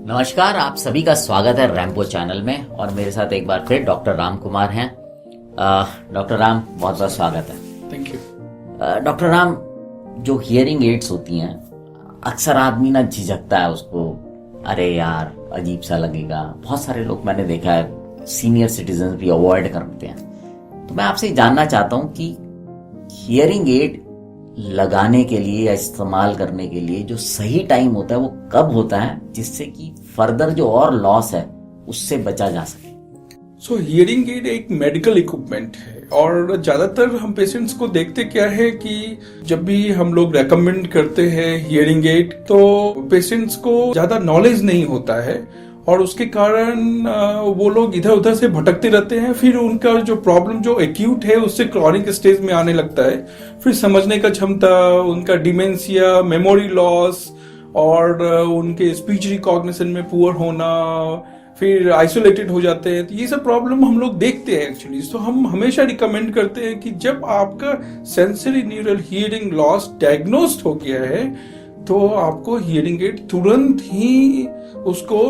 नमस्कार, आप सभी का स्वागत है रैम्पो चैनल में। और मेरे साथ एक बार फिर डॉक्टर राम कुमार हैं। डॉक्टर राम, बहुत बहुत स्वागत है। Thank you. डॉक्टर राम, जो हियरिंग एड्स होती हैं, अक्सर आदमी ना झिझकता है उसको, अरे यार अजीब सा लगेगा। बहुत सारे लोग मैंने देखा है, सीनियर सिटीजन भी अवॉइड करते हैं। तो मैं आपसे जानना चाहता हूँ कि हियरिंग एड लगाने के लिए या इस्तेमाल करने के लिए जो सही टाइम होता है वो कब होता है, जिससे कि फर्दर जो और लॉस है उससे बचा जा सके। सो हियरिंग एड एक मेडिकल इक्विपमेंट है और ज्यादातर हम पेशेंट्स को देखते क्या है कि जब भी हम लोग रेकमेंड करते हैं हियरिंग एड तो पेशेंट्स को ज्यादा नॉलेज नहीं होता है और उसके कारण वो लोग इधर उधर से भटकते रहते हैं। फिर उनका जो प्रॉब्लम जो एक्यूट है उससे क्रॉनिक स्टेज में आने लगता है। फिर समझने का क्षमता, उनका डिमेंशिया, मेमोरी लॉस और उनके स्पीच रिकॉग्निशन में पुअर होना, फिर आइसोलेटेड हो जाते हैं। तो ये सब प्रॉब्लम हम लोग देखते हैं एक्चुअली। तो हम हमेशा रिकमेंड करते हैं कि जब आपका sensory neural hearing loss diagnosed हो गया है तो आपको हियरिंग एड तुरंत ही उसको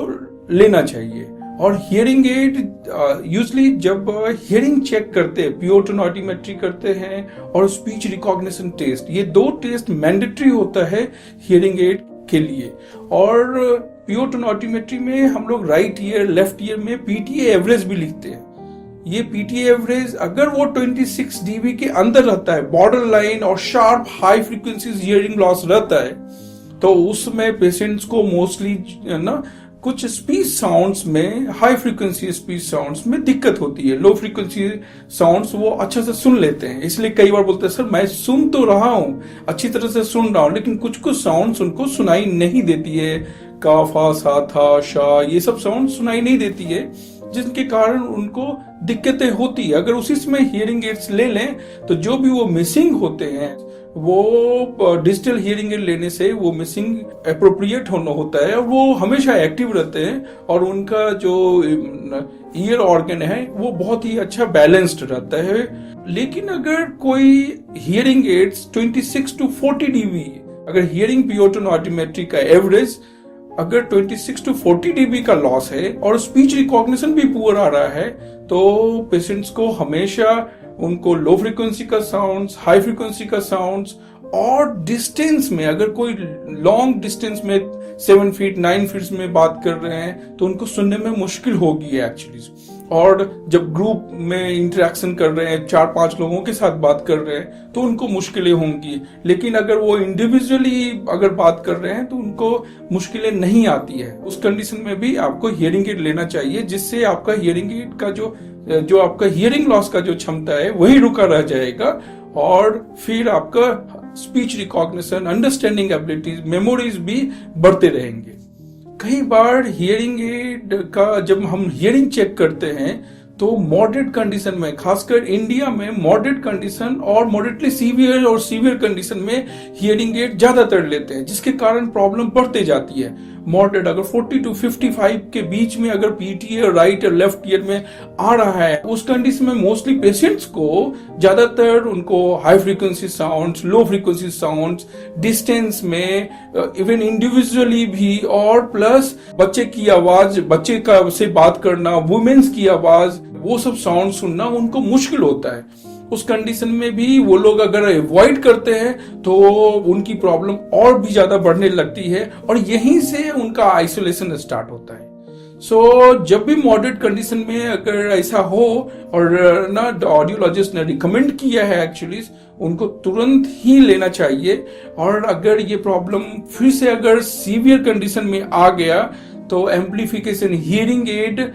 लेना चाहिए। और हियरिंग एड यूजली जब हियरिंग चेक करते हैं, प्योर टोनोमेट्री करते हैं और स्पीच रिकॉग्निशन टेस्ट, ये दो टेस्ट मैंडेटरी होता है हियरिंग एड के लिए। और प्योर टोनोमेट्री में हम लोग राइट ईयर लेफ्ट ईयर में पीटीए एवरेज भी लिखते हैं। ये पीटीए एवरेज अगर वो 26 डीबी के अंदर रहता है, बॉर्डर लाइन और sharp high frequency hearing loss रहता है, तो उसमें पेशेंट्स को मोस्टली ना कुछ स्पीच साउंड्स में, हाई फ्रीक्वेंसी स्पीच साउंड्स में दिक्कत होती है। लो फ्रीक्वेंसी साउंड्स वो अच्छे से सुन लेते हैं, इसलिए कई बार बोलते हैं सर मैं सुन तो रहा हूं, अच्छी तरह से सुन रहा हूं, लेकिन कुछ कुछ साउंड्स उनको सुनाई नहीं देती है। का, फा, सा, था, शा, ये सब साउंड सुनाई नहीं देती है, जिनके कारण उनको दिक्कतें होती है। अगर उसी समय हियरिंग एड्स ले लें तो जो भी वो मिसिंग होते हैं वो डिजिटल हियरिंग एड लेने से वो मिसिंग एप्रोप्रिएट होना होता है और वो हमेशा एक्टिव रहते हैं और उनका जो ईयर ऑर्गन है वो बहुत ही अच्छा बैलेंस्ड रहता है। लेकिन अगर कोई हियरिंग एड्स 26 to 40 डीबी, अगर हियरिंग प्योर टोनोमेट्री का एवरेज अगर 26 to 40 डीबी का लॉस है और स्पीच रिकॉग्निशन भी पुअर आ रहा है, तो पेशेंट्स को हमेशा उनको लो फ्रीक्वेंसी का साउंड्स, हाई फ्रीक्वेंसी का साउंड्स और डिस्टेंस में, अगर कोई लॉन्ग डिस्टेंस में 7 फीट 9 फीट में बात कर रहे हैं तो उनको सुनने में मुश्किल होगी एक्चुअली। और जब ग्रुप में इंटरेक्शन कर रहे हैं, 4-5 लोगों के साथ बात कर रहे हैं तो उनको मुश्किलें होंगी। लेकिन अगर वो इंडिविजुअली अगर बात कर रहे हैं तो उनको मुश्किलें नहीं आती है। उस कंडीशन में भी आपको हियरिंग एड लेना चाहिए, जिससे आपका हियरिंग एड का जो आपका हियरिंग लॉस का जो क्षमता है वही रुका रह जाएगा और फिर आपका speech recognition, understanding abilities, memories भी बढ़ते रहेंगे। कई बार हियरिंग एड का जब हम हियरिंग चेक करते हैं तो मॉडरेट कंडीशन में, खासकर इंडिया में मॉडरेट कंडीशन और मॉडरेटली सीवियर और सीवियर कंडीशन में हियरिंग एड ज्यादातर लेते हैं, जिसके कारण प्रॉब्लम बढ़ते जाती है। मॉडरेट अगर 40 to 55 के बीच में अगर पीटीए राइट और लेफ्ट ईयर में आ रहा है, उस कंडीशन में मोस्टली पेशेंट्स को ज्यादातर उनको high frequency sounds, low frequency sounds, distance में, इवन इंडिविजुअली भी, और प्लस बच्चे की आवाज, बच्चे का से बात करना, वुमेन्स की आवाज, वो सब साउंड सुनना उनको मुश्किल होता है। उस कंडीशन में भी वो लोग अगर अवॉइड करते हैं तो उनकी प्रॉब्लम और भी ज्यादा बढ़ने लगती है और यहीं से उनका आइसोलेशन स्टार्ट होता है। जब भी मॉडरेट कंडीशन में अगर ऐसा हो और ना ऑडियोलॉजिस्ट ने रिकमेंड किया है एक्चुअली, उनको तुरंत ही लेना चाहिए। और अगर ये प्रॉब्लम फिर से अगर सीवियर कंडीशन में आ गया तो एम्प्लीफिकेशन, हियरिंग एड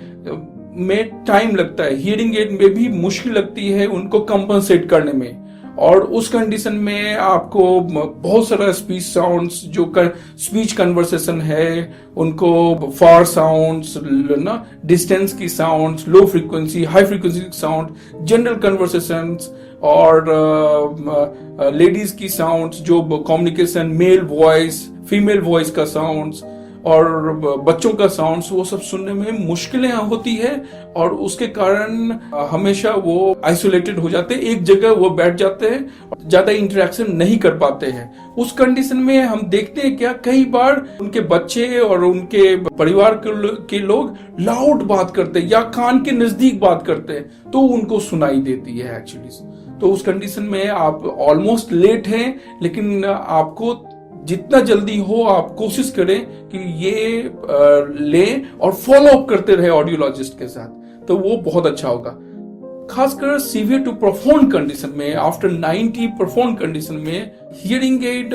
में टाइम लगता है, हियरिंग एड में भी मुश्किल लगती है उनको कंपनसेट करने में। और उस कंडीशन में आपको बहुत सारा स्पीच साउंड्स, जो स्पीच कन्वर्सेशन है, उनको फार साउंड्स ना, डिस्टेंस की sounds, low frequency, high frequency sound, general conversations और लेडीज की साउंड्स, जो communication, male voice, female voice का साउंड्स, और बच्चों का साउंड्स वो सब सुनने में मुश्किलें होती है और उसके कारण हमेशा वो आइसोलेटेड हो जाते हैं, एक जगह वो बैठ जाते हैं, ज्यादा इंटरेक्शन नहीं कर पाते हैं। उस कंडीशन में हम देखते हैं क्या कई बार उनके बच्चे और उनके परिवार के लोग लाउड बात करते हैं या कान के नजदीक बात करते हैं तो उनको सुनाई देती है एक्चुअली। तो उस कंडीशन में आप ऑलमोस्ट लेट हैं, लेकिन आपको जितना जल्दी हो आप कोशिश करें कि ये लें और फॉलो अप करते रहे ऑडियोलॉजिस्ट के साथ, तो वो बहुत अच्छा होगा। खासकर सीवियर टू प्रोफाउंड कंडीशन में, आफ्टर 90 प्रोफाउंड कंडीशन में हियरिंग एड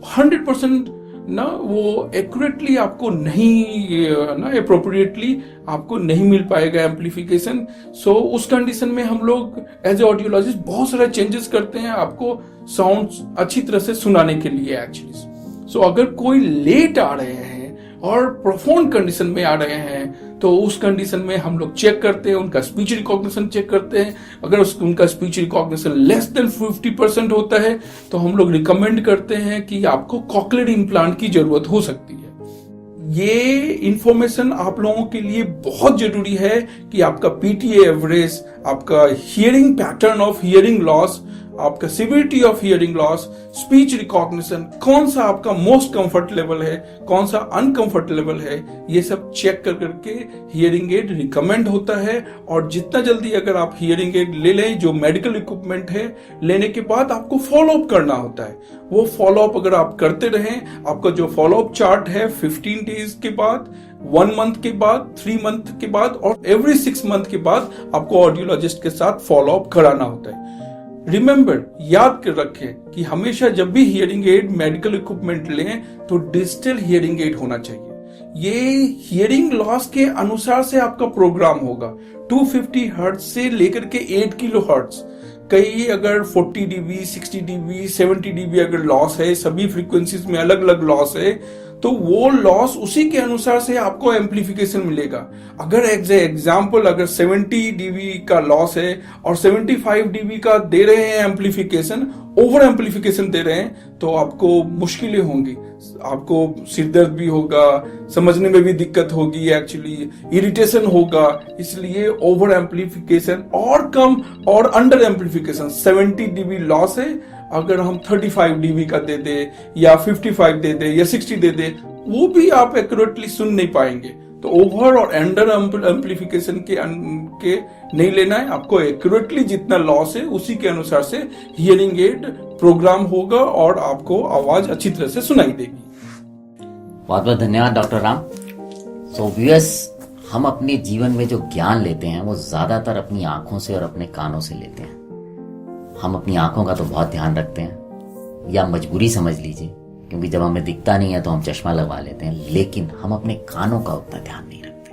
100% ना वो एक्यूरेटली आपको नहीं ना अप्रोप्रिएटली आपको नहीं मिल पाएगा एम्पलीफिकेशन। सो उस कंडीशन में हम लोग एज ए ऑडियोलॉजिस्ट बहुत सारे चेंजेस करते हैं आपको साउंड अच्छी तरह से सुनाने के लिए एक्चुअली। सो अगर कोई लेट आ रहे हैं और प्रोफाउंड कंडीशन में आ रहे हैं तो उस कंडीशन में हम लोग चेक करते हैं, उनका स्पीच रिकॉग्निशन चेक करते हैं। अगर उनका स्पीच रिकॉग्निशन लेस देन 50% होता है तो हम लोग रिकमेंड करते हैं कि आपको कॉक्लियर इम्प्लांट की जरूरत हो सकती है। ये इंफॉर्मेशन आप लोगों के लिए बहुत जरूरी है कि आपका पीटीए एवरेज, आपका hearing pattern of hearing loss, आपका severity of hearing loss, speech recognition, कौन सा आपका मोस्ट कंफर्ट लेवल है, कौन सा अनकंफर्ट लेवल है, ये सब चेक कर करके हियरिंग एड रिकमेंड होता है। और जितना जल्दी अगर आप हियरिंग एड ले लें, जो मेडिकल इक्विपमेंट है, लेने के बाद आपको फॉलो अप करना होता है। वो फॉलो अप अगर आप करते रहें, आपका जो फॉलो अप चार्ट है 15 डेज के बाद, 1 मंथ के बाद, 3 मंथ के बाद और एवरी 6 मंथ के बाद आपको ऑडियोलॉजिस्ट के साथ फॉलो अप कराना होता है। रिमेंबर, याद कर रखें कि हमेशा जब भी हियरिंग एड मेडिकल इक्विपमेंट लें तो डिजिटल हियरिंग एड होना चाहिए। ये हियरिंग लॉस के अनुसार से आपका प्रोग्राम होगा। 250 हर्ट्ज से लेकर के 8 किलो हर्ट्ज, कई अगर 40 डीबी, 60 डीबी, 70 डीबी अगर लॉस है, सभी फ्रीक्वेंसीज में अलग अलग लॉस है, तो वो लॉस उसी के अनुसार से आपको एम्पलीफिकेशन मिलेगा। अगर एग्जाम्पल अगर 70 डीबी का लॉस है और 75 डीबी का दे रहे हैं एम्पलीफिकेशन, ओवर एम्पलीफिकेशन दे रहे हैं, तो आपको मुश्किलें होंगी, आपको सिरदर्द भी होगा, समझने में भी दिक्कत होगी, एक्चुअली इरिटेशन होगा। इसलिए ओवर एम्पलीफिकेशन और कम और अंडर एम्पलीफिकेशन 70 डीबी लॉस है, अगर हम 35 डीबी का दे दे या 55 दे दे या 60 दे दे, वो भी आप एक्यूरेटली सुन नहीं पाएंगे। तो ओवर और अंडर एम्पलीफिकेशन के नहीं लेना है, आपको एक्यूरेटली जितना लॉस है उसी के अनुसार से हियरिंग एड प्रोग्राम होगा और आपको आवाज अच्छी तरह से सुनाई देगी। बहुत बहुत धन्यवाद डॉक्टर राम। सो व्यूअर्स, हम अपने जीवन में जो ज्ञान लेते हैं वो ज्यादातर अपनी आंखों से और अपने कानों से लेते हैं। हम अपनी आंखों का तो बहुत ध्यान रखते हैं, या मजबूरी समझ लीजिए, क्योंकि जब हमें दिखता नहीं है तो हम चश्मा लगवा लेते हैं, लेकिन हम अपने कानों का उतना ध्यान नहीं रखते।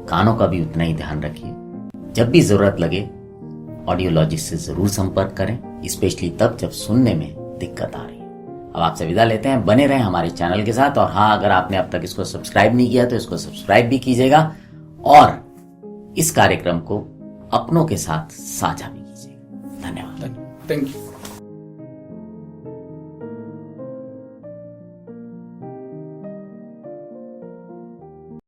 कानों का भी उतना ही ध्यान रखिए। जब भी जरूरत लगे ऑडियोलॉजिस्ट से जरूर संपर्क करें, स्पेशली तब जब सुनने में दिक्कत आ रही है। अब आपसे विदा लेते हैं, बने रहें हमारे चैनल के साथ। और हाँ, अगर आपने अब तक इसको सब्सक्राइब नहीं किया तो इसको सब्सक्राइब भी कीजिएगा और इस कार्यक्रम को अपनों के साथ साझा भी कीजिएगा। धन्यवाद। Thank you.